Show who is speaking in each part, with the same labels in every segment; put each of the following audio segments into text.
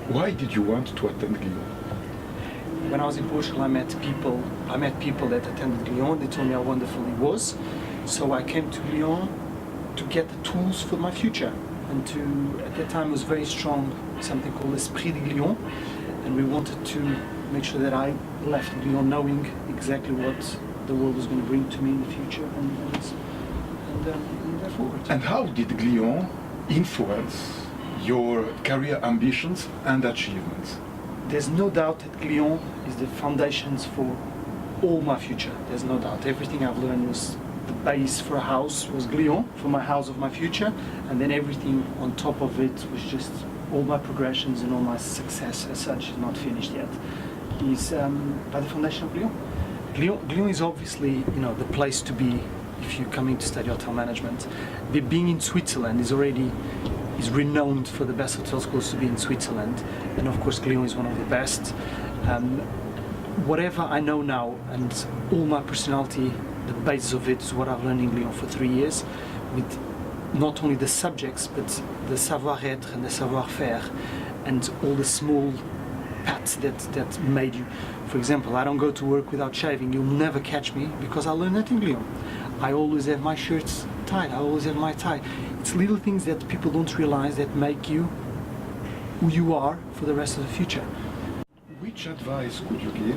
Speaker 1: Why did you want to attend Glion?
Speaker 2: When I was in Portugal, I met people that attended Glion. They told me how wonderful it was. So I came to Glion to get the tools for my future. And at that time, it was very strong, something called Esprit de Glion. And we wanted to make sure that I left Glion knowing exactly what the world was going to bring to me in the future and move forward.
Speaker 1: And how did Glion influence your career ambitions and achievements?
Speaker 2: There's no doubt that Glion is the foundations for all my future. There's no doubt. Everything I've learned was the base for a house was Glion, for my house of my future, and then everything on top of it was just all my progressions and all my success as such is not finished yet. Is by the foundation of Glion. Glion is obviously, the place to be if you're coming to study hotel management. Being in Switzerland is renowned for the best hotel schools to be in Switzerland, and of course Glion is one of the best. Whatever I know now and all my personality, the basis of it is what I've learned in Glion for 3 years, with not only the subjects but the savoir-être and the savoir-faire and all the small pats that made you. For example, I don't go to work without shaving. You'll never catch me because I learned that in Glion. I always have my shirts tied, I always have my tie. It's little things that people don't realize that make you who you are for the rest of the future.
Speaker 1: Which advice could you give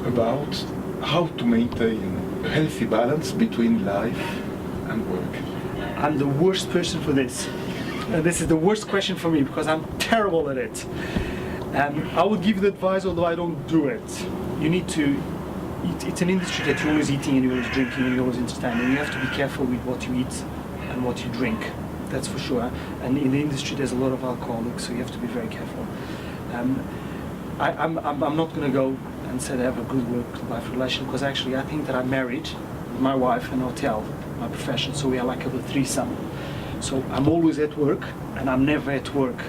Speaker 1: about how to maintain a healthy balance between life and work?
Speaker 2: I'm the worst person for this. This is the worst question for me because I'm terrible at it. I would give the advice, although I don't do it. You need to. It's an industry that you're always eating and you're always drinking and you're always entertaining. You have to be careful with what you eat and what you drink. That's for sure. And in the industry, there's a lot of alcoholics, so you have to be very careful. I'm not going to go and say that I have a good work-life relation because actually I think that I'm married with my wife in a hotel, my profession, so we are like a threesome. So I'm always at work and I'm never at work.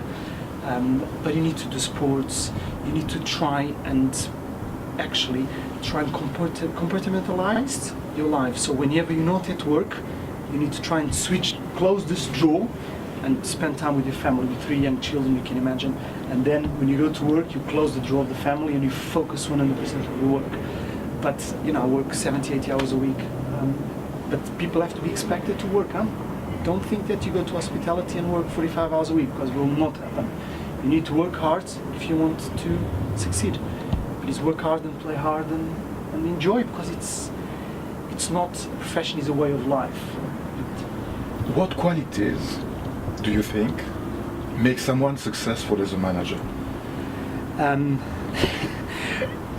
Speaker 2: But you need to do sports, you need to try and compartmentalize your life. So whenever you're not at work, you need to try and close this drawer and spend time with your family, with 3 young children, you can imagine. And then when you go to work, you close the drawer of the family and you focus 100% on your work. But I work 70, 80 hours a week. But people have to be expected to work, huh? Don't think that you go to hospitality and work 45 hours a week, because it will not happen. You need to work hard if you want to succeed. Please work hard and play hard and enjoy, because it's not a profession, it's a way of life.
Speaker 1: What qualities do you think make someone successful as a manager?
Speaker 2: To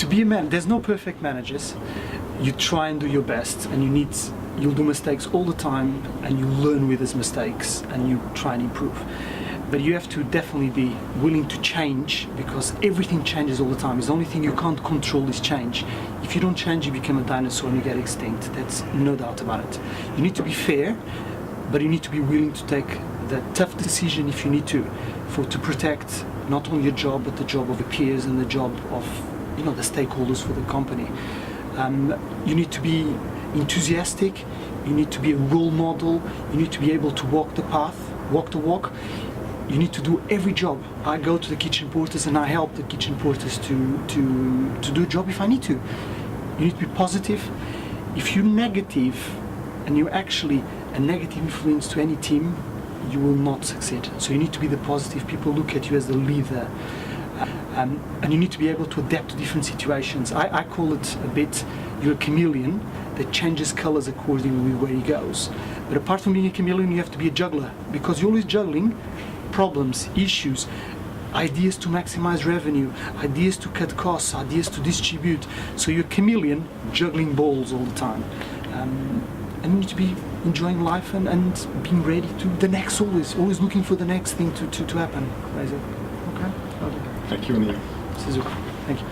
Speaker 2: be a man, there's no perfect managers. You try and do your best, and you'll do mistakes all the time, and you learn with those mistakes and you try and improve. But you have to definitely be willing to change, because everything changes all the time. It's the only thing you can't control is change. If you don't change, you become a dinosaur and you get extinct. That's no doubt about it. You need to be fair, but you need to be willing to take the tough decision if you need to protect not only your job but the job of your peers and the job of the stakeholders for the company. You need to be enthusiastic, you need to be a role model, you need to be able to walk the path, walk the walk. You need to do every job. I go to the kitchen porters and I help the kitchen porters to do a job if I need to. You need to be positive. If you're negative and you're actually a negative influence to any team, you will not succeed. So you need to be the positive. People look at you as the leader. And you need to be able to adapt to different situations. I call it a bit, you're a chameleon that changes colors accordingly where he goes. But apart from being a chameleon, you have to be a juggler, because you're always juggling problems, issues, ideas to maximize revenue, ideas to cut costs, ideas to distribute. So you're a chameleon juggling balls all the time. And you need to be enjoying life and being ready to the next, always looking for the next thing to happen. Okay?
Speaker 1: Thank you, Nuno.
Speaker 2: Cesar, thank you.